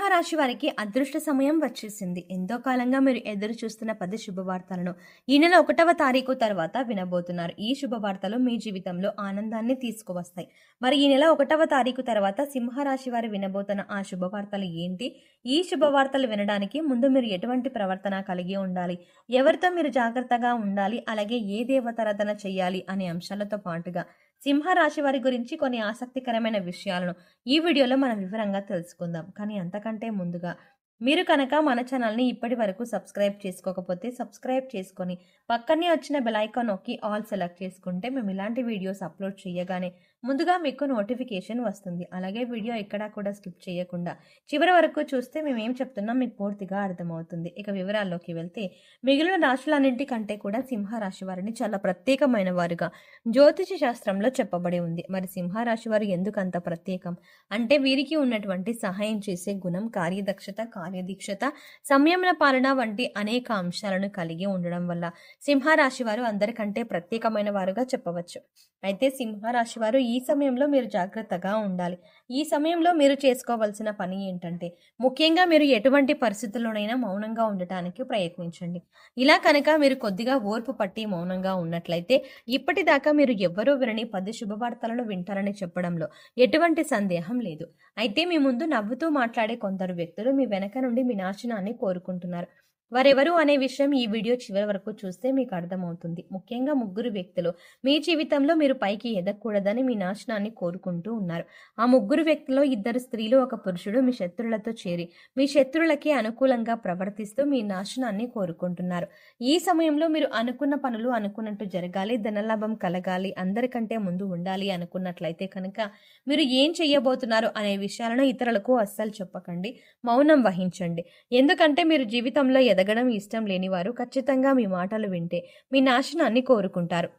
సింహరాశి వారికి అదృష్ట సమయం వచ్చేసింది. ఎంతో కాలంగా మీరు ఎదురు చూస్తున్న 10 శుభవార్తలను ఈ నెల 1వ తారీఖు తర్వాత వినబోతున్నారు. ఈ శుభవార్తలు మీ జీవితంలో ఆనందాన్ని తీసుకువస్తాయి. మరి ఈ నెల 1వ తారీఖు తర్వాత సింహరాశి వారు వినబోతున్న ఆ శుభవార్తలు ఏంటి? ఈ శుభవార్తలు వినడానికి ముందు మీరు ఎటువంటి ప్రవర్తన కలిగి ఉండాలి? ఎవరితో మీరు జాగ్రత్తగా ఉండాలి? అలాగే ఏ దేవతారాధన చేయాలి అనే అంశాలతో పాటుగా సింహరాశి వారి గురించి కొన్ని ఆసక్తికరమైన విషయాలను ఈ వీడియోలో మనం వివరంగా తెలుసుకుందాం. కానీ అంతకంటే ముందుగా మీరు కనుక మన ఛానల్ని ఇప్పటి వరకు సబ్స్క్రైబ్ చేసుకోకపోతే సబ్స్క్రైబ్ చేసుకొని పక్కనే వచ్చిన బెల్ ఐకాన్ నొక్కి ఆల్ సెలెక్ట్ చేసుకుంటే మేము ఇలాంటి వీడియోస్ అప్లోడ్ చేయగానే ముందుగా మీకు నోటిఫికేషన్ వస్తుంది. అలాగే వీడియో ఎక్కడా కూడా స్కిప్ చేయకుండా చివరి వరకు చూస్తే మేము ఏం చెప్తున్నాం మీకు పూర్తిగా అర్థమవుతుంది. ఇక వివరాల్లోకి వెళ్తే మిగిలిన రాశులన్నింటికంటే కూడా సింహరాశి వారిని చాలా ప్రత్యేకమైన వారుగా జ్యోతిష శాస్త్రంలో చెప్పబడి ఉంది. మరి సింహరాశి వారు ఎందుకు అంత ప్రత్యేకం అంటే వీరికి ఉన్నటువంటి సహాయం చేసే గుణం, కార్యదక్షత, కార్యదీక్షత, సంయమన పాలన వంటి అనేక అంశాలను కలిగి ఉండడం వల్ల సింహరాశి వారు అందరికంటే ప్రత్యేకమైన వారుగా చెప్పవచ్చు. అయితే సింహరాశి వారు ఈ సమయంలో మీరు జాగ్రత్తగా ఉండాలి. ఈ సమయంలో మీరు చేసుకోవాల్సిన పని ఏంటంటే ముఖ్యంగా మీరు ఎటువంటి పరిస్థితుల్లోనైనా మౌనంగా ఉండటానికి ప్రయత్నించండి. ఇలా కనుక మీరు కొద్దిగా ఓర్పు పట్టి మౌనంగా ఉన్నట్లయితే ఇప్పటిదాకా మీరు ఎవ్వరూ వినని 10 శుభవార్తలను వింటారని చెప్పడంలో ఎటువంటి సందేహం లేదు. అయితే మీ ముందు నవ్వుతూ మాట్లాడే కొందరు వ్యక్తులు మీ వెనక నుండి మీ నాశనాన్ని కోరుకుంటున్నారు. వారెవరు అనే విషయం ఈ వీడియో చివరి వరకు చూస్తే మీకు అర్థమవుతుంది. ముఖ్యంగా ముగ్గురు వ్యక్తులు మీ జీవితంలో మీరు పైకి ఎదగకూడదని మీ నాశనాన్ని కోరుకుంటూ ఉన్నారు. ఆ ముగ్గురు వ్యక్తుల్లో 2 స్త్రీలు, 1 పురుషుడు మీ శత్రులతో చేరి మీ శత్రులకి అనుకూలంగా ప్రవర్తిస్తూ మీ నాశనాన్ని కోరుకుంటున్నారు. ఈ సమయంలో మీరు అనుకున్న పనులు అనుకున్నట్టు జరగాలి, ధనలాభం కలగాలి, అందరికంటే ముందు ఉండాలి అనుకున్నట్లయితే కనుక మీరు ఏం చెయ్యబోతున్నారు అనే విషయాలను ఇతరులకు అస్సలు చెప్పకండి. మౌనం వహించండి. ఎందుకంటే మీరు జీవితంలో ఎదగడం ఇష్టం లేనివారు ఖచ్చితంగా మీ మాటలు వింటే మీ నాశనాన్ని కోరుకుంటారు.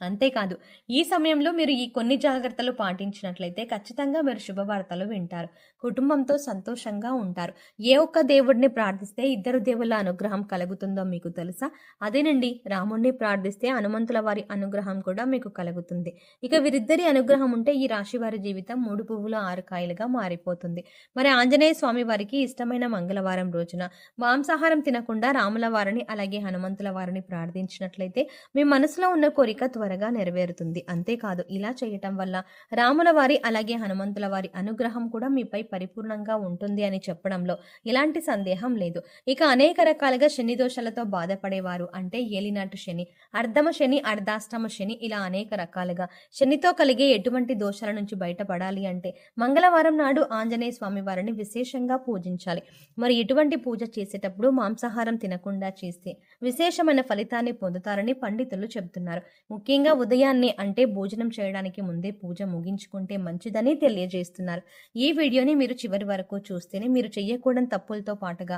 అంతేకాదు ఈ సమయంలో మీరు ఈ కొన్ని జాగ్రత్తలు పాటించినట్లయితే ఖచ్చితంగా మీరు శుభవార్తలు వింటారు. కుటుంబంతో సంతోషంగా ఉంటారు. ఏ ఒక్క దేవుడిని ప్రార్థిస్తే 2 దేవుళ్ళ అనుగ్రహం కలుగుతుందో మీకు తెలుసా? అదేనండి, రాముణ్ణి ప్రార్థిస్తే హనుమంతుల వారి అనుగ్రహం కూడా మీకు కలుగుతుంది. ఇక వీరిద్దరి అనుగ్రహం ఉంటే ఈ రాశి వారి జీవితం 3 పువ్వులు 6 కాయలుగా మారిపోతుంది. మరి ఆంజనేయ స్వామి వారికి ఇష్టమైన మంగళవారం రోజున మాంసాహారం తినకుండా రాముల వారిని అలాగే హనుమంతుల వారిని ప్రార్థించినట్లయితే మీ మనసులో ఉన్న కోరిక త్వరగా నెరవేరుతుంది. అంతేకాదు ఇలా చేయటం వల్ల రాముల వారి అలాగే హనుమంతుల వారి అనుగ్రహం కూడా మీపై పరిపూర్ణంగా ఉంటుంది అని చెప్పడంలో ఎలాంటి సందేహం లేదు. ఇక అనేక రకాలుగా శని దోషాలతో బాధపడేవారు అంటే ఏలినాటు శని, అర్ధమ శని, అర్ధాష్టమ శని ఇలా అనేక రకాలుగా శనితో కలిగే ఎటువంటి దోషాల నుంచి బయటపడాలి అంటే మంగళవారం నాడు ఆంజనేయ స్వామి వారిని విశేషంగా పూజించాలి. మరి ఇటువంటి పూజ చేసేటప్పుడు మాంసాహారం తినకుండా చేస్తే విశేషమైన ఫలితాన్ని పొందుతారని పండితులు చెబుతున్నారు. ముఖ్యంగా ఉదయాన్నే అంటే భోజనం చేయడానికి ముందే పూజ ముగించుకుంటే మంచిదని తెలియజేస్తున్నారు. ఈ వీడియోని మీరు చివరి వరకు చూస్తేనే మీరు చేయకూడని తప్పులతో పాటుగా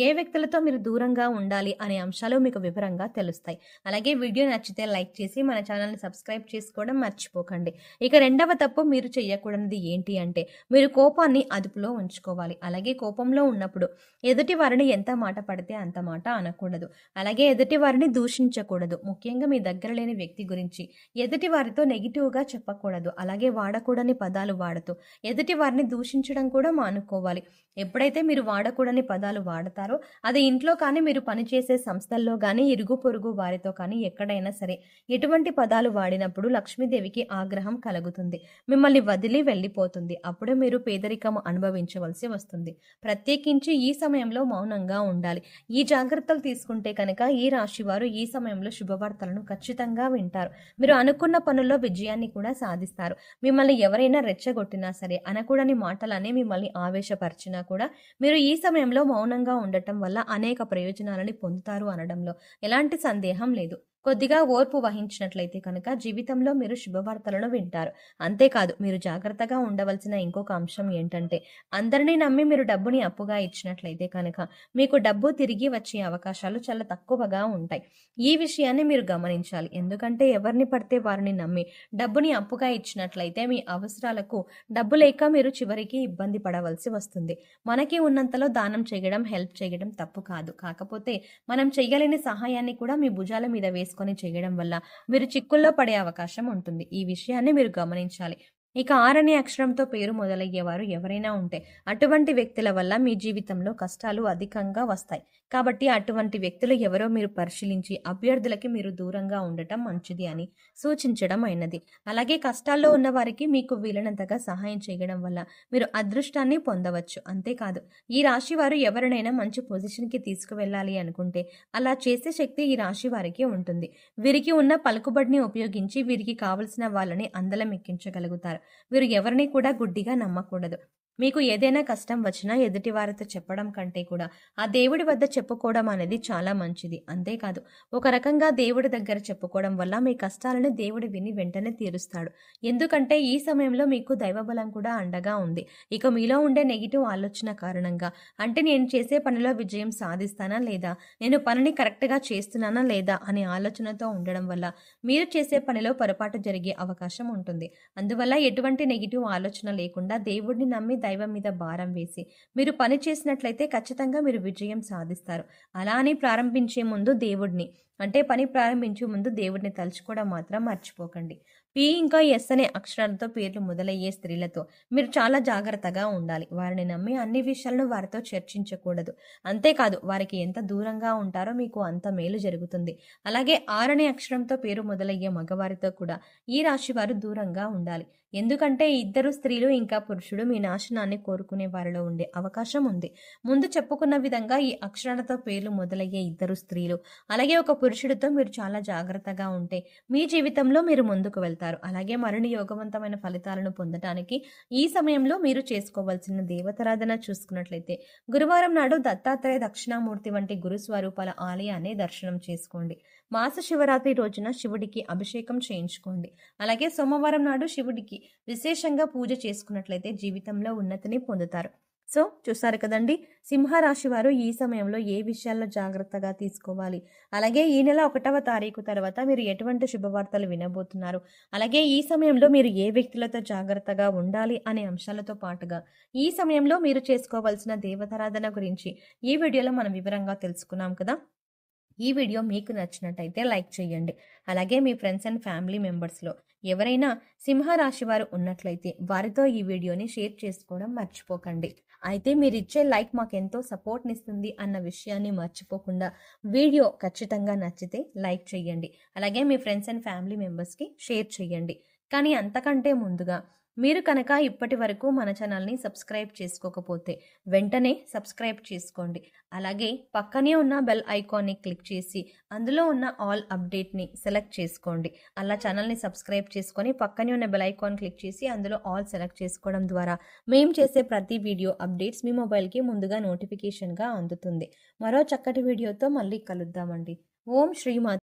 ఏ వ్యక్తులతో మీరు దూరంగా ఉండాలి అనే అంశాలు మీకు వివరంగా తెలుస్తాయి. అలాగే వీడియో నచ్చితే లైక్ చేసి మన ఛానల్ని సబ్స్క్రైబ్ చేసుకోవడం మర్చిపోకండి. ఇక రెండవ తప్పు మీరు చేయకూడనిది ఏంటి అంటే మీరు కోపాన్ని అదుపులో ఉంచుకోవాలి. అలాగే కోపంలో ఉన్నప్పుడు ఎదుటి వారిని ఎంత మాట పడితే అంత మాట అనకూడదు. అలాగే ఎదుటి వారిని దూషించకూడదు. ముఖ్యంగా మీ దగ్గర లేని వ్యక్తి గురించి ఎదుటి వారితో నెగిటివ్గా చెప్పకూడదు. అలాగే వాడకూడని పదాలు వాడుతూ ఎదుటి వారిని దూషించడం కూడా మానుకోవాలి. ఎప్పుడైతే మీరు వాడకూడని పదాలు వాడతారో అది ఇంట్లో కానీ మీరు పనిచేసే సంస్థల్లో కానీ ఇరుగు పొరుగు వారితో కానీ ఎక్కడైనా సరే ఎటువంటి పదాలు వాడినప్పుడు లక్ష్మీదేవికి ఆగ్రహం కలుగుతుంది. మిమ్మల్ని వదిలి వెళ్ళిపోతుంది. అప్పుడు మీరు పేదరికం అనుభవించవలసి వస్తుంది. ప్రత్యేకించి ఈ సమయంలో మౌనంగా ఉండాలి. ఈ జాగ్రత్తలు తీసుకుంటే కనుక ఈ రాశి వారు ఈ సమయంలో శుభవార్తలను ఖచ్చితంగా వింటారు. మీరు అనుకున్న పనుల్లో విజయాన్ని కూడా సాధిస్తారు. మిమ్మల్ని ఎవరైనా రెచ్చగొట్టినా సరే, అనకూడని మాటలనే మిమ్మల్ని ఆవేశపరిచినా కూడా మీరు ఈ సమయంలో మౌనంగా ఉండటం వల్ల అనేక ప్రయోజనాలని పొందుతారు అనడంలో ఎలాంటి సందేహం లేదు. కొద్దిగా ఓర్పు వహించినట్లయితే కనుక జీవితంలో మీరు శుభవార్తలను వింటారు. అంతేకాదు మీరు జాగ్రత్తగా ఉండవలసిన ఇంకొక అంశం ఏంటంటే అందరినీ నమ్మి మీరు డబ్బుని అప్పుగా ఇచ్చినట్లయితే కనుక మీకు డబ్బు తిరిగి వచ్చే అవకాశాలు చాలా తక్కువగా ఉంటాయి. ఈ విషయాన్ని మీరు గమనించాలి. ఎందుకంటే ఎవరిని పడితే వారిని నమ్మి డబ్బుని అప్పుగా ఇచ్చినట్లయితే మీ అవసరాలకు డబ్బు లేక మీరు చివరికి ఇబ్బంది పడవలసి వస్తుంది. మనకి ఉన్నంతలో దానం చేయడం, హెల్ప్ చేయడం తప్పు కాదు. కాకపోతే మనం చేయలేని సహాయాన్ని కూడా మీ భుజాల మీద వేసుకొని చేయడం వల్ల మీరు చిక్కుల్లో పడే అవకాశం ఉంటుంది. ఈ విషయాన్ని మీరు గమనించాలి. ఇక ఆర్ అనే అక్షరంతో పేరు మొదలయ్యేవారు ఎవరైనా ఉంటే అటువంటి వ్యక్తుల వల్ల మీ జీవితంలో కష్టాలు అధికంగా వస్తాయి. కాబట్టి అటువంటి వ్యక్తులు ఎవరో మీరు పరిశీలించి అభ్యర్థులకి మీరు దూరంగా ఉండటం మంచిది అని సూచించడం అయినది. అలాగే కష్టాల్లో ఉన్న వారికి మీకు వీలైనంతగా సహాయం చేయడం వల్ల మీరు అదృష్టాన్ని పొందవచ్చు. అంతేకాదు ఈ రాశి వారు ఎవరినైనా మంచి పొజిషన్‌కి తీసుకువెళ్ళాలి అనుకుంటే అలా చేసే శక్తి ఈ రాశి వారికి ఉంటుంది. వీరికి ఉన్న పలుకుబడిని ఉపయోగించి వీరికి కావలసిన వాళ్ళని అందలం ఎక్కించగలుగుతారు. వీరు ఎవరిని కూడా గుడ్డిగా నమ్మకూడదు. మీకు ఏదైనా కష్టం వచ్చినా ఎదుటి వారితో చెప్పడం కంటే కూడా ఆ దేవుడి వద్ద చెప్పుకోవడం అనేది చాలా మంచిది. అంతేకాదు ఒక రకంగా దేవుడి దగ్గర చెప్పుకోవడం వల్ల మీ కష్టాలను దేవుడు విని వెంటనే తీరుస్తాడు. ఎందుకంటే ఈ సమయంలో మీకు దైవబలం కూడా అండగా ఉంది. ఇక మీలో ఉండే నెగిటివ్ ఆలోచన కారణంగా అంటే నేను చేసే పనిలో విజయం సాధిస్తానా లేదా, నేను పనిని కరెక్ట్‌గా చేస్తున్నానా లేదా అనే ఆలోచనతో ఉండడం వల్ల మీరు చేసే పనిలో పొరపాటు జరిగే అవకాశం ఉంటుంది. అందువల్ల ఎటువంటి నెగిటివ్ ఆలోచన లేకుండా దేవుడిని నమ్మి దైవం మీద భారం వేసి మీరు పని చేసినట్లయితే ఖచ్చితంగా మీరు విజయం సాధిస్తారు. అలా అని ప్రారంభించే ముందు దేవుడిని అంటే పని ప్రారంభించే ముందు దేవుడిని తలుచుకోవడం మాత్రం మర్చిపోకండి. పి ఇంకా ఎస్ అనే అక్షరాలతో పేర్లు మొదలయ్యే స్త్రీలతో మీరు చాలా జాగ్రత్తగా ఉండాలి. వారిని నమ్మి అన్ని విషయాలను వారితో చర్చించకూడదు. అంతేకాదు వారికి ఎంత దూరంగా ఉంటారో మీకు అంత మేలు జరుగుతుంది. అలాగే ఆర్ అనే అక్షరంతో పేరు మొదలయ్యే మగవారితో కూడా ఈ రాశి వారు దూరంగా ఉండాలి. ఎందుకంటే ఇద్దరు స్త్రీలు ఇంకా పురుషుడు మీ నాశనాన్ని కోరుకునే వారిలో ఉండే అవకాశం ఉంది. ముందు చెప్పుకున్న విధంగా ఈ అక్షరాలతో పేర్లు మొదలయ్యే ఇద్దరు స్త్రీలు అలాగే ఒక పురుషుడితో మీరు చాలా జాగ్రత్తగా ఉంటే మీ జీవితంలో మీరు ముందుకు వెళ్తారు. అలాగే మరిన్ని యోగవంతమైన ఫలితాలను పొందడానికి ఈ సమయంలో మీరు చేసుకోవాల్సిన దేవతారాధన చూసుకున్నట్లయితే గురువారం నాడు దత్తాత్రేయ దక్షిణామూర్తి వంటి గురు స్వరూపాల ఆలయాన్ని దర్శనం చేసుకోండి. మాస శివరాత్రి రోజున శివుడికి అభిషేకం చేయించుకోండి. అలాగే సోమవారం నాడు శివుడికి విశేషంగా పూజ చేసుకున్నట్లయితే జీవితంలో ఉన్నతిని పొందుతారు. సో చూసారు కదండి, సింహరాశి వారు ఈ సమయంలో ఏ విషయాల్లో జాగ్రత్తగా తీసుకోవాలి, అలాగే ఈ నెల 1వ తారీఖు తర్వాత మీరు ఎటువంటి శుభవార్తలు వినబోతున్నారు, అలాగే ఈ సమయంలో మీరు ఏ వ్యక్తులతో జాగ్రత్తగా ఉండాలి అనే అంశాలతో పాటుగా ఈ సమయంలో మీరు చేసుకోవాల్సిన దేవతారాధన గురించి ఈ వీడియోలో మనం వివరంగా తెలుసుకున్నాం కదా. ఈ వీడియో మీకు నచ్చినట్టయితే లైక్ చేయండి. అలాగే మీ ఫ్రెండ్స్ అండ్ ఫ్యామిలీ మెంబర్స్లో ఎవరైనా సింహరాశి వారు ఉన్నట్లయితే వారితో ఈ వీడియోని షేర్ చేసుకోవడం మర్చిపోకండి. అయితే మీరు ఇచ్చే లైక్ మాకు ఎంతో సపోర్ట్నిస్తుంది అన్న విషయాన్ని మర్చిపోకుండా వీడియో ఖచ్చితంగా నచ్చితే లైక్ చేయండి. అలాగే మీ ఫ్రెండ్స్ అండ్ ఫ్యామిలీ మెంబర్స్కి షేర్ చేయండి. కానీ అంతకంటే ముందుగా మీరు కనుక ఇప్పటి వరకు మన ఛానల్ని సబ్స్క్రైబ్ చేసుకోకపోతే వెంటనే సబ్స్క్రైబ్ చేసుకోండి. అలాగే పక్కనే ఉన్న బెల్ ఐకాన్ని క్లిక్ చేసి అందులో ఉన్న ఆల్ అప్డేట్ని సెలెక్ట్ చేసుకోండి. అలా ఛానల్ని సబ్స్క్రైబ్ చేసుకొని పక్కనే ఉన్న బెల్ ఐకాన్ క్లిక్ చేసి అందులో ఆల్ సెలెక్ట్ చేసుకోవడం ద్వారా మేము చేసే ప్రతి వీడియో అప్డేట్స్ మీ మొబైల్కి ముందుగా నోటిఫికేషన్గా అందుతుంది. మరో చక్కటి వీడియోతో మళ్ళీ కలుద్దామండి. ఓం శ్రీమాత